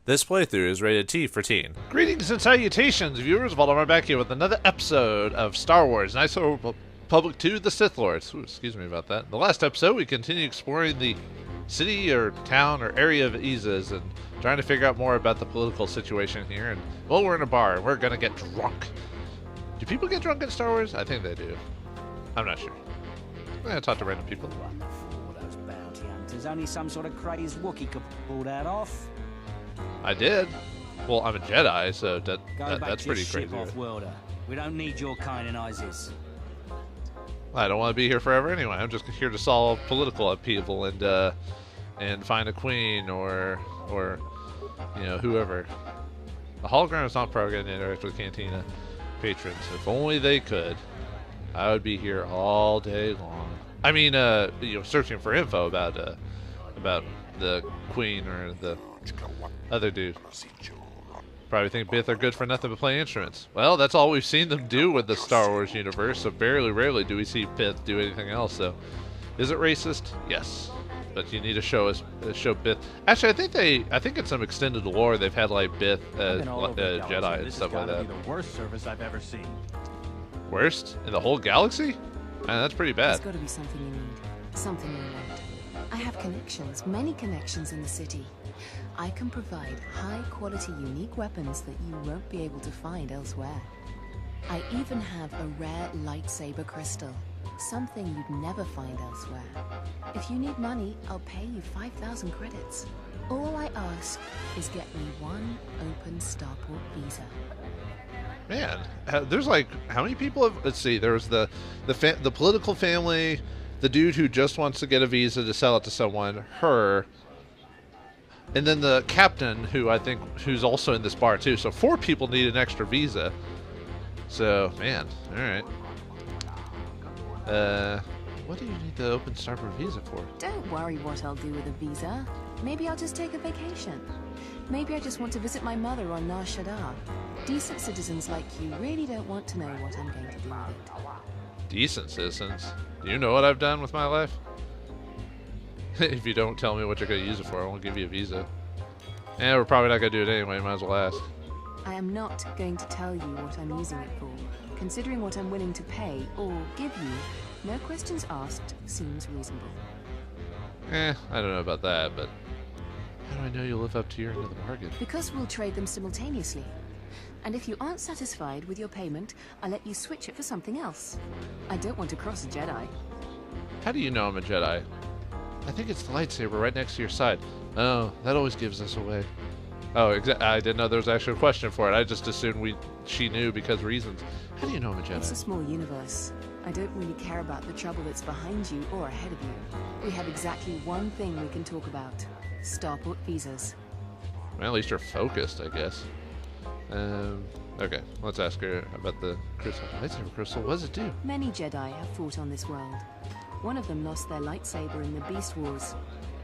This playthrough is rated T for teen. Greetings and salutations, viewers. Vauldemare back here with another episode of Star Wars: Old Republic 2: The Sith Lords. Ooh, excuse me about that. In the last episode, we continued exploring the city or town or area of Izas and trying to figure out more about the political situation here. And, well, we're in a bar and we're gonna get drunk. Do people get drunk in Star Wars? I think they do. I'm not sure. I'm gonna talk to random people. Wonderful, those bounty hunters. Only some sort of crazed Wookiee could pull that off. I did. Well, I'm a Jedi, so Go back that's to pretty your ship, crazy. off-worlder. We don't need your kind in ISIS. I don't want to be here forever anyway. I'm just here to solve political upheaval and find a queen or you know, whoever. The hologram is not programmed to interact with Cantina patrons. If only they could, I would be here all day long. I mean, you know, searching for info about the queen or the other dude. Probably think Bith are good for nothing but playing instruments. Well, that's all we've seen them do with the Star Wars universe, so rarely do we see Bith do anything else. So, is it racist? Yes, but you need to show Bith. Actually, I think in some extended lore they've had like Bith Jedi and stuff like that. This has got to be the worst service I've ever seen. Worst in the whole galaxy? Man, that's pretty bad. There's got to be something you need, something you want. I have connections, many connections in the city. I can provide high-quality, unique weapons that you won't be able to find elsewhere. I even have a rare lightsaber crystal, something you'd never find elsewhere. If you need money, I'll pay you 5,000 credits. All I ask is get me one open starport visa. Man, there's like, how many people have, let's see, there was the political family, the dude who just wants to get a visa to sell it to someone, her, and then the captain, who I think, who's also in this bar too. So 4 people need an extra visa. So, man, alright. What do you need the open starport visa for? Don't worry what I'll do with a visa. Maybe I'll just take a vacation. Maybe I just want to visit my mother on Nar Shaddaa. Decent citizens like you really don't want to know what I'm going to do with it. Decent citizens? Do you know what I've done with my life? If you don't tell me what you're going to use it for, I won't give you a visa. And we're probably not going to do it anyway, might as well ask. I am not going to tell you what I'm using it for. Considering what I'm willing to pay or give you, no questions asked seems reasonable. I don't know about that, but how do I know you'll live up to your end of the bargain? Because we'll trade them simultaneously. And if you aren't satisfied with your payment, I'll let you switch it for something else. I don't want to cross a Jedi. How do you know I'm a Jedi? I think it's the lightsaber right next to your side. Oh, that always gives us away. Oh, I didn't know there was actually a question for it. I just assumed she knew because reasons. How do you know I'm a Jedi? It's a small universe. I don't really care about the trouble that's behind you or ahead of you. We have exactly one thing we can talk about. Starport visas. Well, at least you're focused, I guess. Okay, let's ask her about the crystal. Lightsaber crystal, what does it do? Many Jedi have fought on this world. One of them lost their lightsaber in the Beast Wars.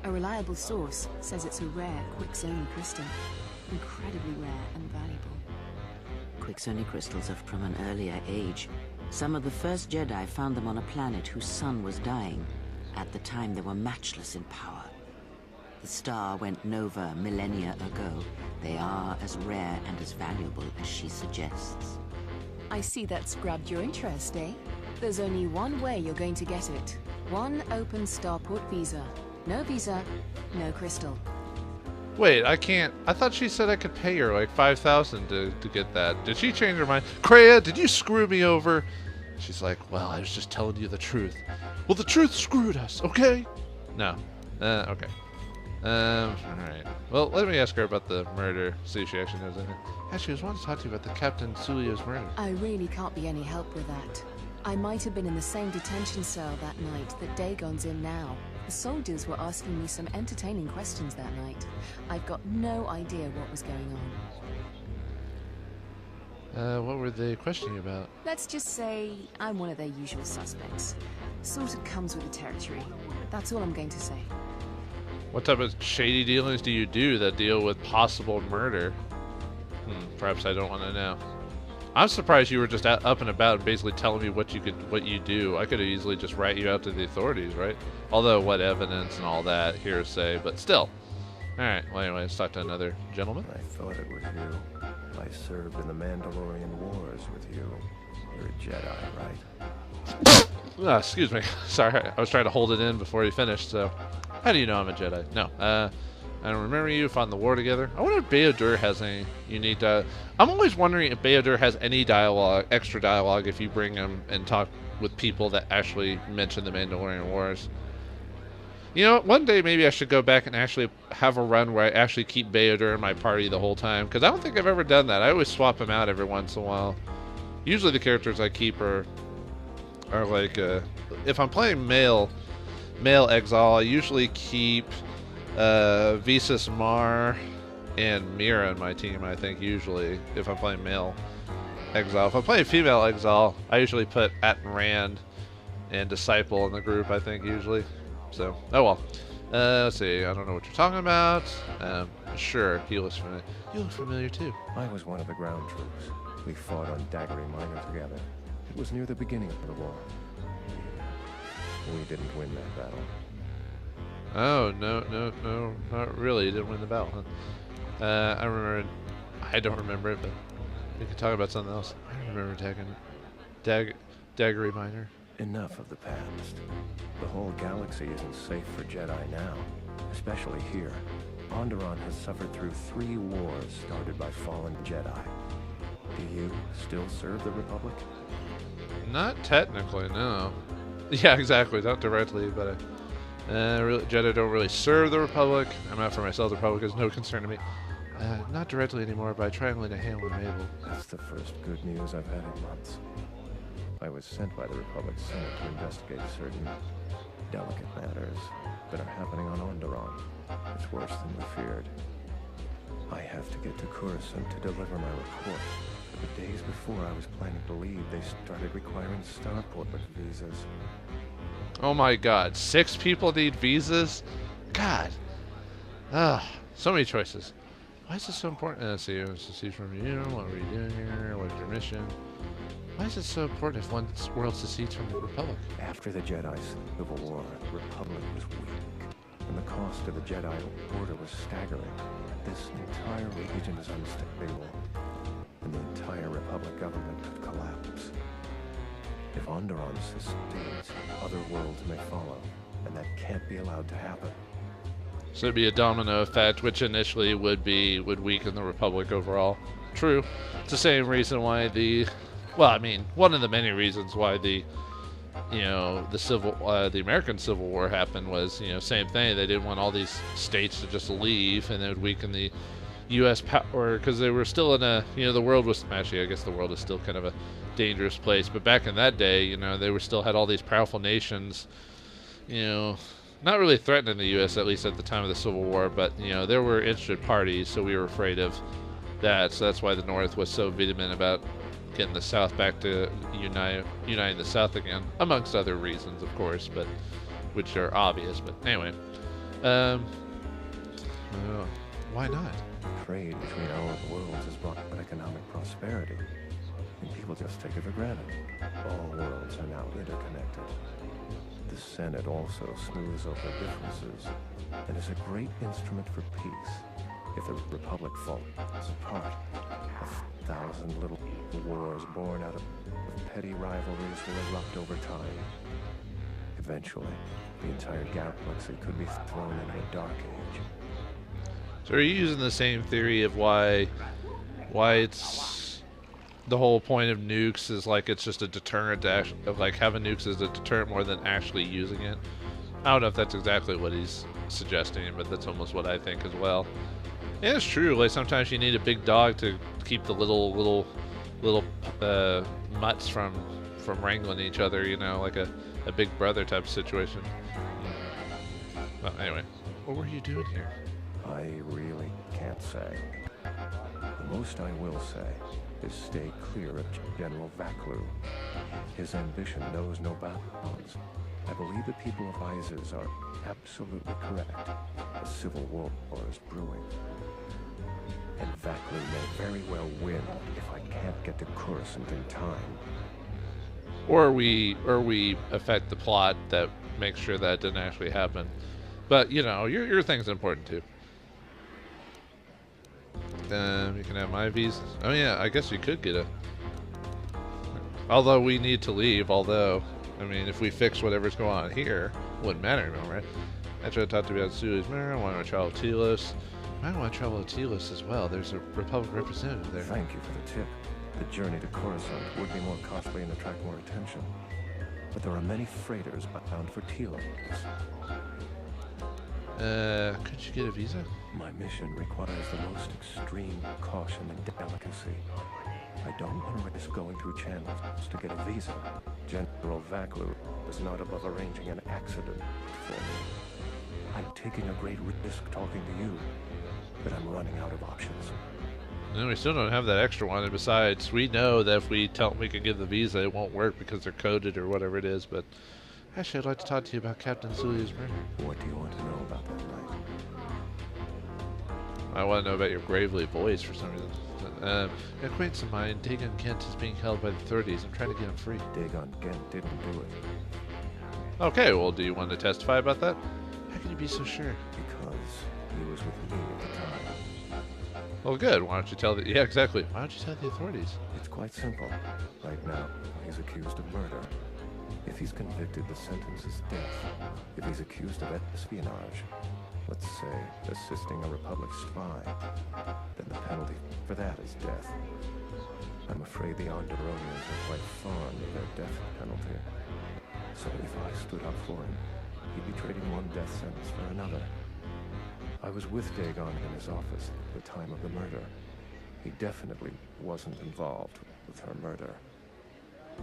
A reliable source says it's a rare Quixonia crystal. Incredibly rare and valuable. Quixonia crystals are from an earlier age. Some of the first Jedi found them on a planet whose sun was dying. At the time, they were matchless in power. The star went nova millennia ago. They are as rare and as valuable as she suggests. I see that's grabbed your interest, eh? There's only one way you're going to get it. One open starport visa. No visa, no crystal. Wait, I can't. I thought she said I could pay her like 5,000 to get that. Did she change her mind? Kreia, did you screw me over? She's like, well, I was just telling you the truth. Well, the truth screwed us, okay? No. Okay. Alright. Well, let me ask her about the murder. See if she actually knows anything. Actually, I just wanted to talk to you about the Captain Sulio's murder. I really can't be any help with that. I might have been in the same detention cell that night that Dagon's in now. The soldiers were asking me some entertaining questions that night. I've got no idea what was going on. What were they questioning about? Let's just say I'm one of their usual suspects. Sort of comes with the territory. That's all I'm going to say. What type of shady dealings do you do that deal with possible murder? Perhaps I don't want to know. I'm surprised you were just up and about and basically telling me what you do. I could have easily just rat you out to the authorities, right? Although, what evidence and all that, hearsay, but still. Alright, well anyway, let's talk to another gentleman. I thought it was you. I served in the Mandalorian Wars with you. You're a Jedi, right? Excuse me. Sorry, I was trying to hold it in before he finished, so... How do you know I'm a Jedi? No, I don't remember you fought in the war together. I wonder if BioWare has any unique I'm always wondering if BioWare has any dialogue, extra dialogue, if you bring them and talk with people that actually mention the Mandalorian Wars. You know, one day maybe I should go back and actually have a run where I actually keep BioWare in my party the whole time, because I don't think I've ever done that. I always swap them out every once in a while. Usually the characters I keep are like, if I'm playing male Exile, I usually keep Visas Mar and Mira in my team, I think, usually, if I'm playing male Exile. If I'm playing female Exile, I usually put At and Rand and Disciple in the group, I think, usually. So, oh well. Let's see, I don't know what you're talking about. Sure, he looks familiar. You look familiar, too. I was one of the ground troops. We fought on Daggery Minor together. It was near the beginning of the war. We didn't win that battle. Oh, no, not really. You didn't win the battle, huh? I remember... I don't remember it, but we can talk about something else. I remember Daggery Minor. Enough of the past. The whole galaxy isn't safe for Jedi now, especially here. Onderon has suffered through 3 wars started by fallen Jedi. Do you still serve the Republic? Not technically, no. Yeah, exactly. Not directly, but really, Jedi don't really serve the Republic. I'm out for myself. The Republic is no concern to me. Not directly anymore, but I try and lend a hand when I'm able. That's the first good news I've had in months. I was sent by the Republic Senate to investigate certain delicate matters that are happening on Onderon. It's worse than we feared. I have to get to Coruscant to deliver my report. But the days before I was planning to leave, they started requiring starport visas. Oh my god, 6 people need visas? God. So many choices. Why is this so important? Let's see, from you. What were you doing here? What is your mission? Why is it so important if one world secedes from the Republic? After the Jedi Civil War, the Republic was weak, and the cost of the Jedi Order was staggering. This entire region is unstable, and the entire Republic government could collapse. If Onderon succeeds, other worlds may follow, and that can't be allowed to happen. So it'd be a domino effect, which initially would weaken the Republic overall. True. It's the same reason why one of the many reasons why the American Civil War happened was, same thing. They didn't want all these states to just leave, and it would weaken the U.S. power, because they were still in the world was, actually, I guess the world is still kind of a dangerous place, but back in that day, they were still had all these powerful nations, not really threatening the U.S., at least at the time of the Civil War, but, there were interested parties, so we were afraid of that, so that's why the North was so vehement about getting the South back to uniting the South again, amongst other reasons, of course, but which are obvious. But anyway, why not? Trade between our worlds has brought economic prosperity, and people just take it for granted. All worlds are now interconnected. The Senate also smooths over differences, and is a great instrument for peace. If the Republic falls apart, 1,000 little wars born out of petty rivalries will erupt over time. Eventually, the entire galaxy could be thrown into a dark age. So are you using the same theory of why it's the whole point of nukes is like it's just a deterrent of like having nukes as a deterrent more than actually using it? I don't know if that's exactly what he's suggesting, but that's almost what I think as well. Yeah, it's true. Like sometimes you need a big dog to keep the little mutts from wrangling each other. Like a big brother type of situation. Well, anyway, what were you doing here? I really can't say. The most I will say is stay clear of General Vaklu. His ambition knows no bounds. I believe the people of Isis are absolutely correct. A civil war is brewing. And Vaklu may very well win if I can't get to Coruscant in time. Or we affect the plot that makes sure that didn't actually happen. But your thing's important too. You can have my visa. Oh yeah, I guess you could get a... Although we need to leave, although... I mean, if we fix whatever's going on here, wouldn't matter anymore, right? I tried to talk to you about Suez Mirror. I want to travel to Telos. I want to travel to Telos as well. There's a Republic representative there. Thank you for the tip. The journey to Coruscant would be more costly and attract more attention. But there are many freighters bound for Telos. Could you get a visa? My mission requires the most extreme caution and delicacy. I don't want to risk going through channels to get a visa. General Vaklu is not above arranging an accident for me. I'm taking a great risk talking to you, but I'm running out of options. And we still don't have that extra one, and besides, we know that if we tell them we can give the visa, it won't work because they're coded or whatever it is, but... Actually, I'd like to talk to you about Captain Zulia's murder. What do you want to know about that night? I want to know about your gravely voice for some reason. An acquaintance of mine, Dagon Ghent, is being held by the authorities. I'm trying to get him free. Dagon Ghent didn't do it. Okay, well, do you want to testify about that? How can you be so sure? Because he was with me at the time. Well, good. Why don't you tell the... Yeah, exactly. Why don't you tell the authorities? It's quite simple. Right now, he's accused of murder. If he's convicted, the sentence is death. If he's accused of espionage, let's say assisting a Republic spy, then the penalty for that is death. I'm afraid the Onderonians are quite fond of their death penalty. So if I stood up for him, he'd be trading one death sentence for another. I was with Dagon in his office at the time of the murder. He definitely wasn't involved with her murder.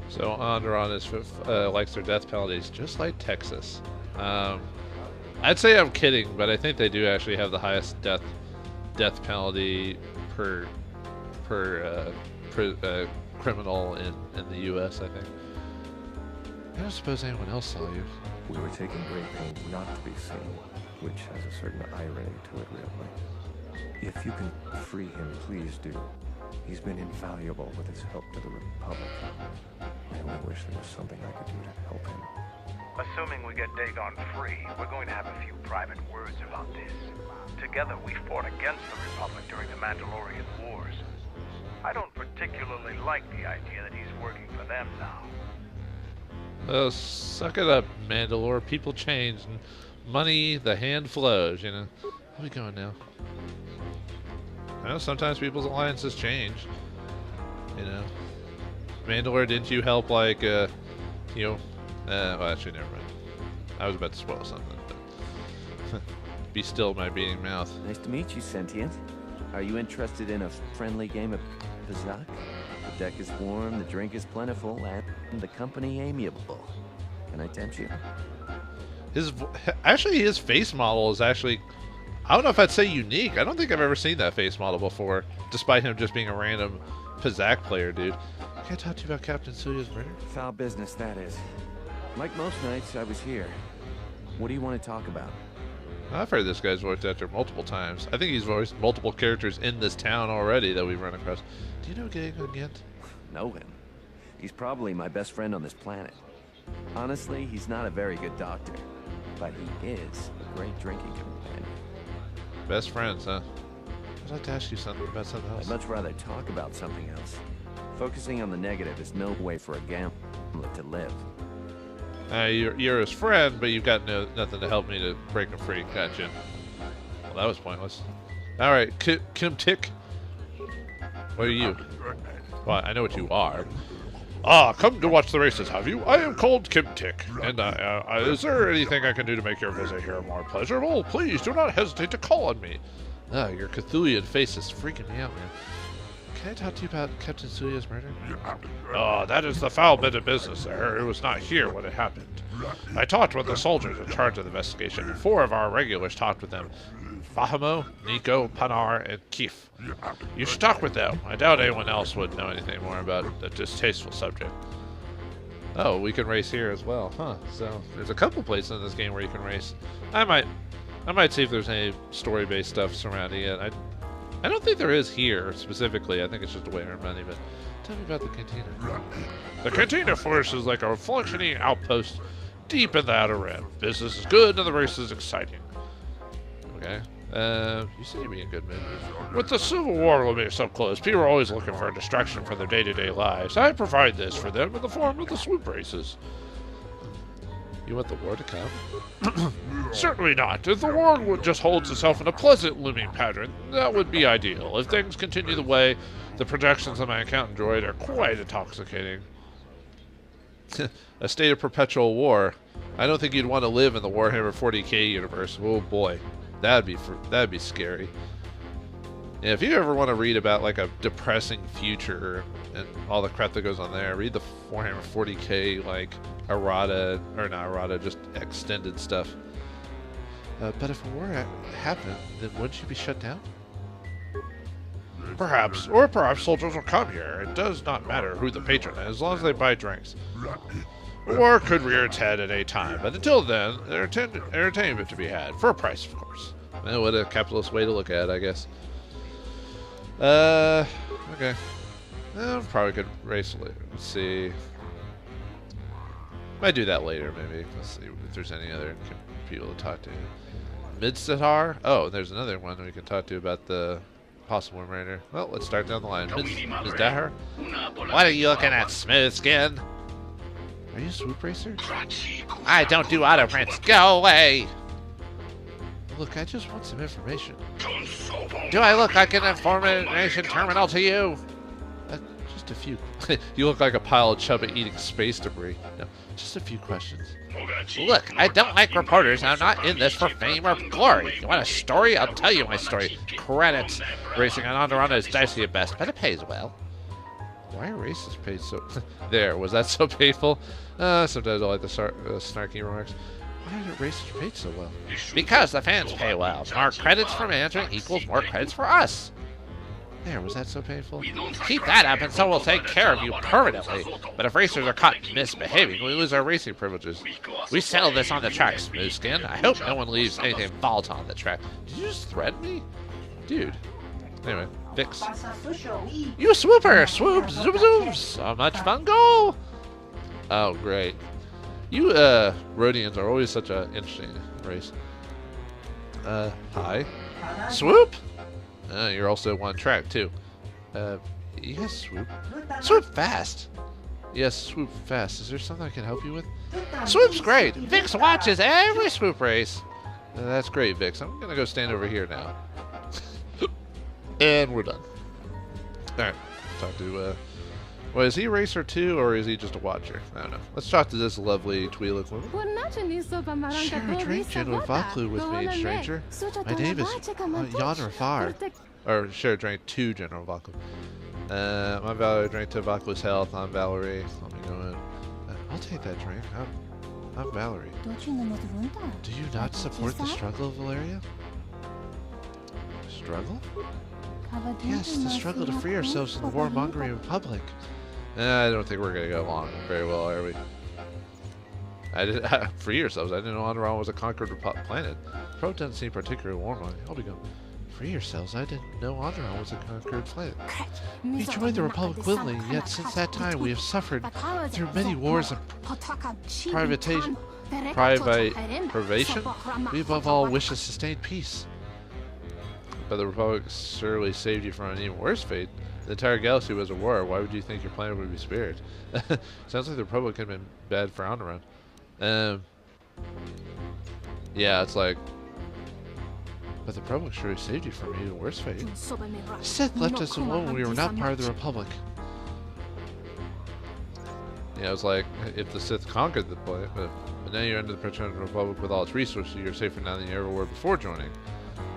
So Onderon likes their death penalties, just like Texas. I'd say I'm kidding, but I think they do actually have the highest death penalty per criminal in the U.S. I think. I don't suppose anyone else saw you. We were taking great pains not to be seen, which has a certain irony to it, really. If you can free him, please do. He's been invaluable with his help to the Republic. I only wish there was something I could do to help him. Assuming we get Dagon free, we're going to have a few private words about this. Together we fought against the Republic during the Mandalorian Wars. I don't particularly like the idea that he's working for them now. Oh, suck it up, Mandalore. People change, and money, the hand flows, you know. Where are we going now? I know sometimes people's alliances change. You know. Mandalore, didn't you help, like, well, actually, never mind. I was about to spoil something, but... Be still, my beating mouth. Nice to meet you, Sentient. Are you interested in a friendly game of Pizak? The deck is warm, the drink is plentiful, and the company amiable. Can I tempt you? Actually, his face model is actually... I don't know if I'd say unique. I don't think I've ever seen that face model before, despite him just being a random Pizak player, dude. Can I talk to you about Captain Suya's murder? Foul business, that is. Like most nights, I was here. What do you want to talk about? I've heard this guy's voice actor multiple times. I think he's voiced multiple characters in this town already that we've run across. Do you know Dagon Ghent? Know him. He's probably my best friend on this planet. Honestly, he's not a very good doctor, but he is a great drinking companion. Best friends, huh? I'd like to ask you something about something else. I'd much rather talk about something else. Focusing on the negative is no way for a gambler to live. You're his friend, but you've got nothing to help me to break him free. Gotcha. Well, that was pointless. All right, Kim Tick. What are you? Well, I know what you are. Ah, come to watch the races, have you? I am called Kim Tick, and is there anything I can do to make your visit here more pleasurable? Please do not hesitate to call on me. Ah, your Cthulian face is freaking me out, man. Can I talk to you about Captain Suya's murder? Oh, that is the foul bit of business there. It was not here when it happened. I talked with the soldiers in charge of the investigation. 4 of our regulars talked with them. Fahimo, Nico, Panar, and Keef. You should talk with them. I doubt anyone else would know anything more about the distasteful subject. Oh, we can race here as well, huh? So there's a couple places in this game where you can race. I might see if there's any story-based stuff surrounding it. I don't think there is here, specifically. I think it's just a way to earn money, but tell me about the cantina. The cantina force is like a functioning outpost deep in the Outer Rim. Business is good and the race is exciting. Okay. You seem to be in good mood. With the Civil War looming so close, people are always looking for a distraction from their day-to-day lives. I provide this for them in the form of the swoop races. You want the war to come? Certainly not. If the war would just holds itself in a pleasant looming pattern, that would be ideal. If things continue the way the projections on my account enjoyed are quite intoxicating. A state of perpetual war. I don't think you'd want to live in the Warhammer 40k universe. Oh boy, that'd be scary. Yeah, if you ever want to read about like a depressing future and all the crap that goes on there, read the Warhammer 40k like errata, or not errata, just extended stuff. But if a war happened, then wouldn't you be shut down? Perhaps, or perhaps soldiers will come here. It does not matter who the patron is, as long as they buy drinks. War could rear its head at any time, but until then, there's entertainment to be had, for a price, of course. Well, what a capitalist way to look at it, I guess. Okay. Probably could race later. Let's see. Might do that later, maybe. Let's see if there's any other people to talk to. Midstatar? Oh, there's another one we can talk to about the possible murder. Well, let's start down the line. Midstatar? What are you looking at, smooth skin? Are you a swoop racer? I don't do auto prints. Go away! Look, I just want some information. Do I look like an information terminal to you? Just a few. You look like a pile of chubby eating space debris. No, just a few questions. Look, I don't like reporters, and I'm not in this for fame or glory. You want a story? I'll tell you my story. Credits. Racing on Onderon is dicey at best, but it pays well. Why are races paid so... There, was that so painful? Sometimes I like the snarky remarks. Why are the races paid so well? Because the fans pay well. More credits for management equals more credits for us. There, was that so painful? Keep that up and so we'll take care of you permanently. But if racers are caught misbehaving, we lose our racing privileges. We settle this on the track, Smoothskin. I hope no one leaves anything volatile on the track. Did you just threaten me? Dude. Anyway, Vix. You swooper! Swoop! Zoom zoom! So much fun, go! Oh, great. You, Rhodians are always such an interesting race. Hi. Swoop? You're also one track, too. Yes, swoop. Swoop fast! Yes, swoop fast. Is there something I can help you with? Swoop's great! Vix watches every swoop race! That's great, Vix. I'm gonna go stand over here now. And we're done. Alright, talk to, well, is he a racer too, or is he just a watcher? I don't know. Let's talk to this lovely Twi'lek woman. Share a drink, General Vaklu, with me, stranger. My name is Jan Rafar. Or share a drink to General Vaklu. I'm Valerie, drink to Vaklu's health. I'm Valerie. Let me go in. I'll take that drink. I'm Valerie. Do you not support the struggle, Valeria? Struggle? Yes, the struggle to free ourselves from the warmongering Republic. I don't think we're going to go along very well, are we? Free yourselves. I didn't know Onderon was a conquered planet. Pro doesn't seem particularly warmongering. I'll be going. Free yourselves. I didn't know Onderon was a conquered planet. We joined the Republic willingly, yet since that time we have suffered through many wars and privation. We above all wish a sustained peace. But the Republic surely saved you from an even worse fate. The entire galaxy was at war. Why would you think your planet would be spared? Sounds like the Republic had been bad for Onderon. Yeah, it's like... But the Republic surely saved you from an even worse fate. Sith left us alone when we were not part of the Republic. Yeah, it was like, if the Sith conquered the planet, but now you're under the protection of the Republic with all its resources, you're safer now than you ever were before joining.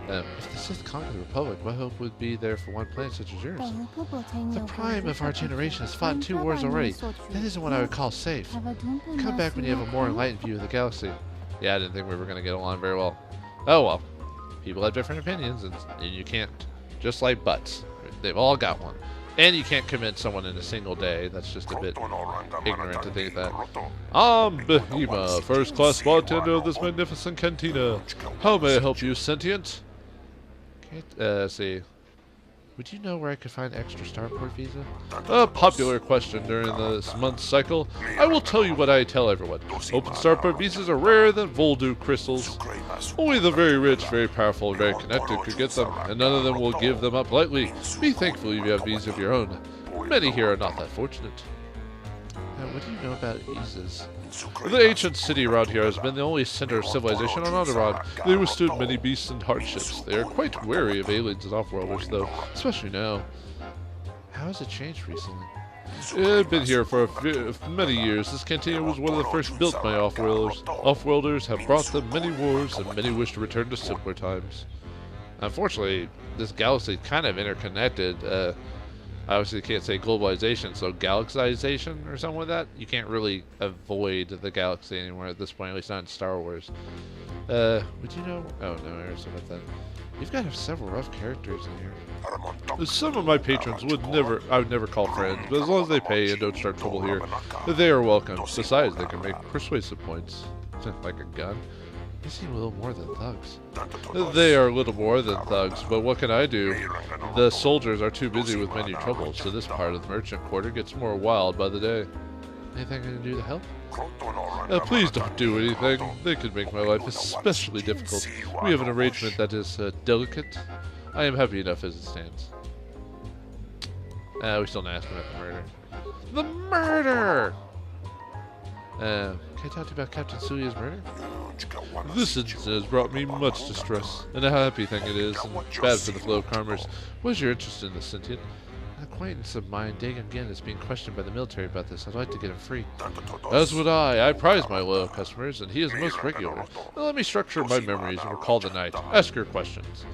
If the Sith conquered the Republic, what hope would be there for one planet such as yours? The prime of our generation has fought in 2 wars already. That isn't what I would call safe. Come back when you have a more enlightened view of the galaxy. Yeah, I didn't think we were going to get along very well. Oh well. People have different opinions, and you can't, just like butts. They've all got one. And you can't commit someone in a single day. That's just a bit ignorant to think that. I'm Behema, first-class bartender of this magnificent cantina. How may I help you, sentient? Let's see. Would you know where I could find extra starport visa? A popular question during this month's cycle. I will tell you what I tell everyone. Open starport visas are rarer than Voldu crystals. Only the very rich, very powerful, and very connected could get them, and none of them will give them up lightly. Be thankful you have visas of your own. Many here are not that fortunate. What do you know about visas? The ancient city around here has been the only center of civilization on Onderon. They withstood many beasts and hardships. They are quite wary of aliens and offworlders, though, especially now. How has it changed recently? I've been here for many years. This cantina was one of the first built by offworlders. Offworlders have brought them many wars, and many wish to return to simpler times. Unfortunately, this galaxy is kind of interconnected. I obviously can't say globalization, so galaxization or something like that. You can't really avoid the galaxy anymore at this point, at least not in Star Wars. Would you know? Oh no, I already said about that. You've got several rough characters in here. Some of my patrons I would never call friends, but as long as they pay and don't start trouble here, they are welcome. Besides, they can make persuasive points. Like a gun. They seem a little more than thugs. They are a little more than thugs, but what can I do? The soldiers are too busy with many troubles, so this part of the merchant quarter gets more wild by the day. Anything I can do to help? Please don't do anything. They could make my life especially difficult. We have an arrangement that is delicate. I am happy enough as it stands. We still not asking about the murder. The murder! Can I talk to you about Captain Suya's murder? This incident has brought me much distress, and a happy thing it is, and bad for the flow of commerce. What is your interest in this, sentient? An acquaintance of mine, Dagon Ghent, is being questioned by the military about this. I'd like to get him free. As would I. I prize my loyal customers, and he is most regular. Now let me structure my memories and recall the night. Ask your questions.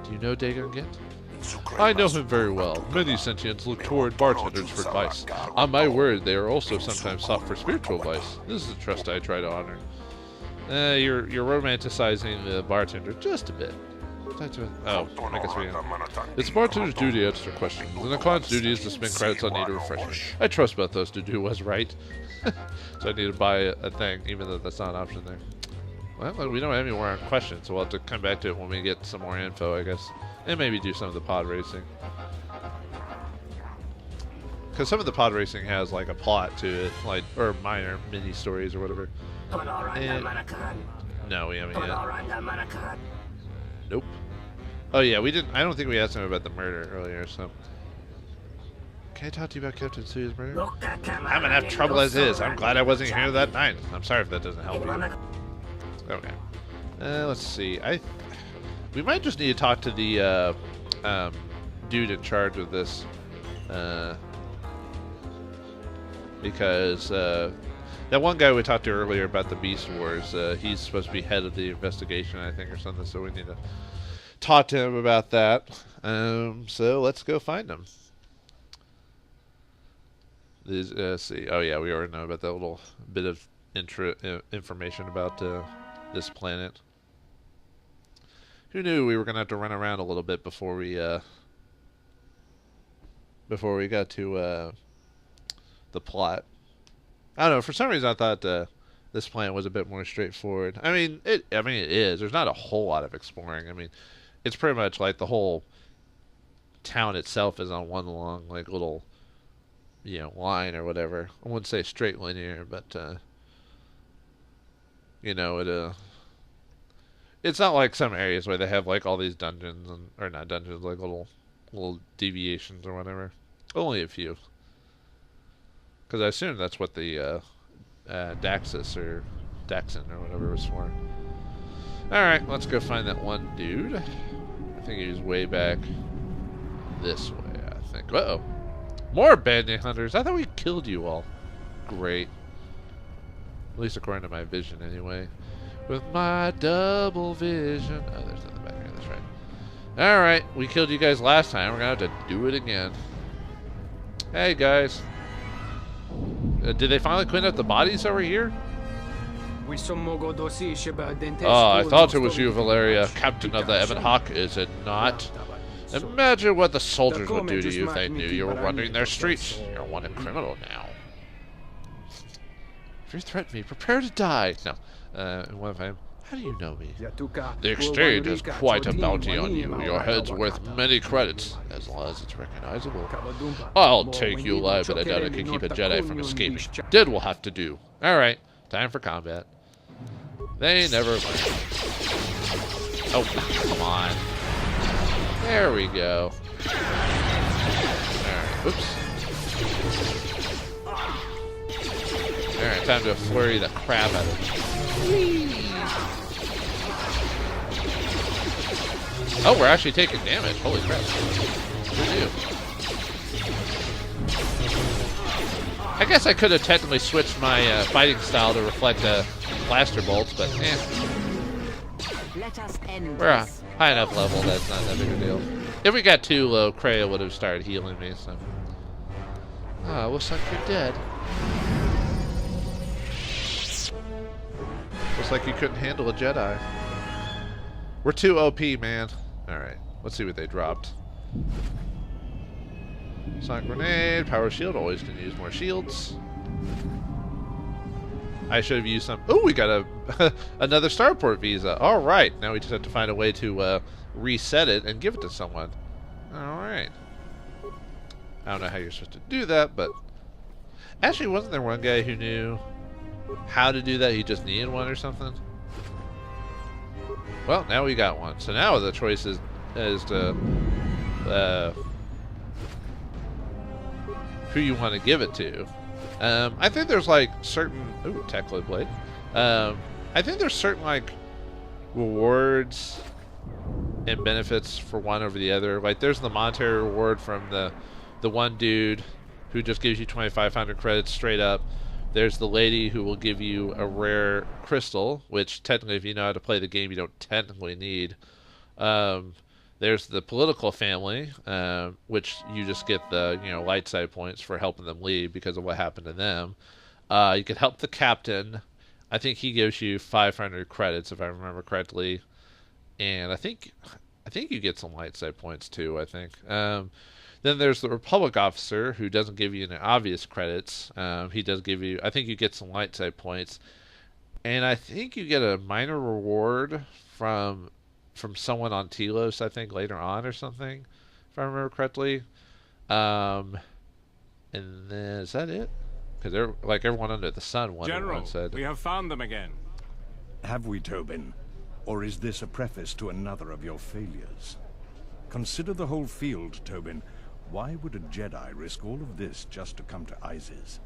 Do you know Dagon Ghent? I know him very well. Many sentients look toward bartenders for advice. On my word, they are also sometimes sought for spiritual advice. This is a trust I try to honor. You're romanticizing the bartender just a bit. Oh, I guess we am. It's a bartender's duty to answer questions, and the client's duty is to spend credits on need of refreshment. I trust both those to do what's right. So I need to buy a thing, even though that's not an option there. Well, we don't have any more questions, so we'll have to come back to it when we get some more info, I guess. And maybe do some of the pod racing. Because some of the pod racing has like a plot to it, like, or minor mini stories or whatever. And no, we haven't yet. Nope. Oh yeah, we didn't. I don't think we asked him about the murder earlier. So, can I talk to you about Captain Suya's murder? I'm enough trouble as is. I'm glad I wasn't here that night. I'm sorry if that doesn't help you. Okay. Let's see. We might just need to talk to the dude in charge of this, because that one guy we talked to earlier about the Beast Wars, he's supposed to be head of the investigation, I think, or something. So we need to talk to him about that. So let's go find him. Let's see. Oh yeah, we already know about that little bit of information about this planet. Who knew we were gonna have to run around a little bit before we got to the plot. I don't know. For some reason, I thought this planet was a bit more straightforward. I mean, it is. There's not a whole lot of exploring. I mean, it's pretty much like the whole town itself is on one long, like, little, line or whatever. I wouldn't say straight linear, but it's not like some areas where they have like all these dungeons or not dungeons, like little deviations or whatever. Only a few. Because I assume that's what the Daxis or Daxon or whatever was for. Alright, let's go find that one dude. I think he was way back this way, I think. Uh-oh. More bandit hunters. I thought we killed you all. Great. At least according to my vision, anyway. With my double vision. Oh, there's nothing back here. That's right. Alright, we killed you guys last time. We're going to have to do it again. Hey, guys. Did they finally clean up the bodies over here? Oh, I thought it was you, Valeria, captain of the Evan Hawk, is it not? Imagine what the soldiers would do to you if they knew you were wandering their streets. You're a wanted criminal now. If you threaten me, prepare to die. No. What if I'm How do you know me? The exchange has quite a bounty on you. Your head's worth many credits, as long as it's recognizable. I'll take you alive, but I doubt I can keep a Jedi from escaping. Dead will have to do. Alright, time for combat. They never learn. Oh, come on. There we go. Alright, oops. Alright, time to flurry the crap out of him. Oh, we're actually taking damage. Holy crap. We do. I guess I could have technically switched my fighting style to reflect blaster bolts, but we're a high enough level that's not that big a deal. If we got too low, Kreia would have started healing me, so. Ah, looks like you're dead. Looks like you couldn't handle a Jedi. We're too OP, man. Alright, let's see what they dropped. Sonic grenade, power shield, always can use more shields. I should have used some. Oh, we got a another starport visa. Alright, now we just have to find a way to reset it and give it to someone. Alright. I don't know how you're supposed to do that, but actually, wasn't there one guy who knew how to do that? He just needed one or something? Well, now we got one. So now the choice is to who you want to give it to. I think there's like certain Techloid blade. I think there's certain like rewards and benefits for one over the other. Like there's the monetary reward from the one dude who just gives you 2,500 credits straight up. There's the lady who will give you a rare crystal, which technically, if you know how to play the game, you don't technically need. There's the political family, which you just get the light side points for helping them leave because of what happened to them. You can help the captain. I think he gives you 500 credits, if I remember correctly, and I think you get some light side points too. I think. Then there's the Republic officer who doesn't give you any obvious credits. He does give you, I think you get some light side points. And I think you get a minor reward from someone on Telos, I think, later on or something, if I remember correctly. And then, is that it? Because like everyone under the sun General, said. We have found them again. Have we, Tobin? Or is this a preface to another of your failures? Consider the whole field, Tobin. Why would a Jedi risk all of this just to come to Isis?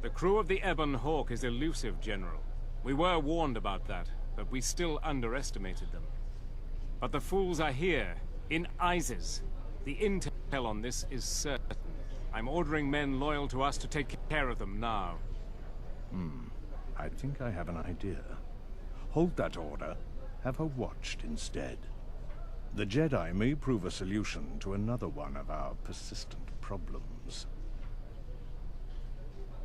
The crew of the Ebon Hawk is elusive, General. We were warned about that, but we still underestimated them. But the fools are here, in Isis. The intel on this is certain. I'm ordering men loyal to us to take care of them now. I think I have an idea. Hold that order. Have her watched instead. The Jedi may prove a solution to another one of our persistent problems.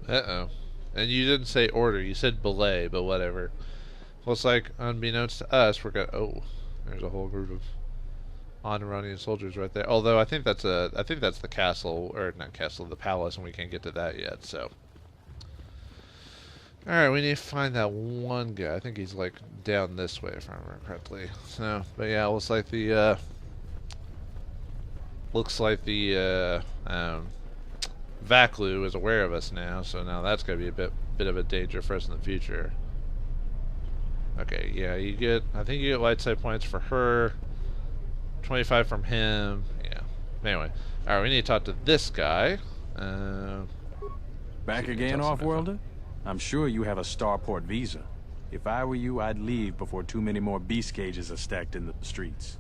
Uh-oh. And you didn't say order, you said belay, but whatever. Well, it's like, unbeknownst to us, we're gonna... Oh, there's a whole group of Honoranian soldiers right there. Although, I think that's the castle, or not castle, the palace, and we can't get to that yet, so... Alright, we need to find that one guy. I think he's like down this way, if I remember correctly. So, but yeah, looks like the Vaklu is aware of us now, so now that's gonna be a bit of a danger for us in the future. Okay, yeah, I think you get light side points for her, 25 from him. Yeah. Anyway, alright, we need to talk to this guy. Back again, Off-Worlder? I'm sure you have a starport visa. If I were you, I'd leave before too many more beast cages are stacked in the streets.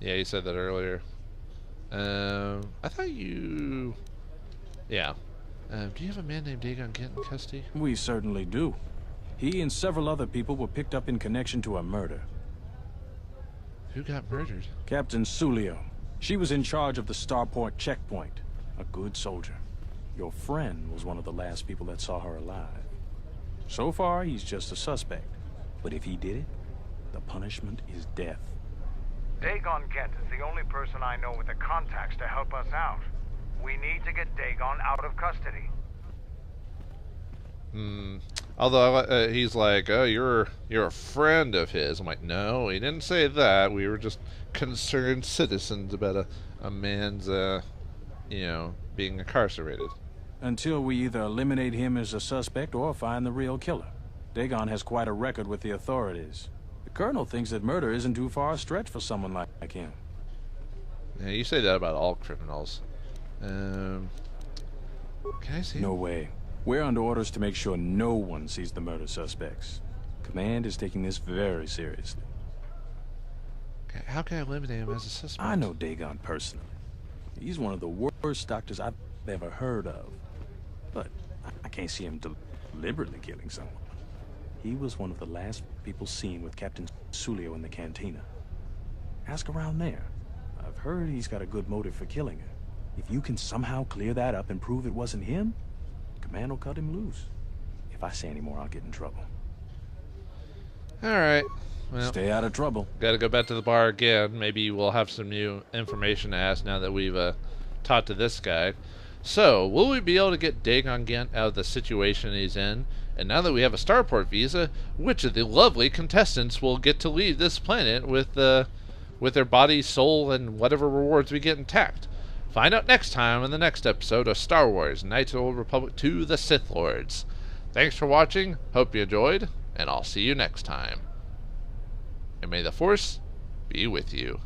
Yeah, you said that earlier. I thought you... Yeah. Do you have a man named Dagon Ghent in custody? We certainly do. He and several other people were picked up in connection to a murder. Who got murdered? Captain Sulio. She was in charge of the starport checkpoint. A good soldier. Your friend was one of the last people that saw her alive. So far, he's just a suspect. But if he did it, the punishment is death. Dagon Ghent is the only person I know with the contacts to help us out. We need to get Dagon out of custody. Although he's like, oh, you're a friend of his. I'm like, no, he didn't say that. We were just concerned citizens about a man's, being incarcerated. Until we either eliminate him as a suspect or find the real killer. Dagon has quite a record with the authorities. The Colonel thinks that murder isn't too far a stretch for someone like him. Yeah, you say that about all criminals. Can I see? No way. We're under orders to make sure no one sees the murder suspects. Command is taking this very seriously. Okay, how can I eliminate him as a suspect? I know Dagon personally. He's one of the worst doctors I've ever heard of. But I can't see him deliberately killing someone. He was one of the last people seen with Captain Sulio in the cantina. Ask around there. I've heard he's got a good motive for killing her. If you can somehow clear that up and prove it wasn't him, Command will cut him loose. If I say any more, I'll get in trouble. Alright. Well, stay out of trouble. Gotta go back to the bar again. Maybe we'll have some new information to ask now that we've talked to this guy. So, will we be able to get Dagon Ghent out of the situation he's in? And now that we have a starport visa, which of the lovely contestants will get to leave this planet with their body, soul, and whatever rewards we get intact? Find out next time in the next episode of Star Wars Knights of the Old Republic 2: The Sith Lords. Thanks for watching, hope you enjoyed, and I'll see you next time. And may the Force be with you.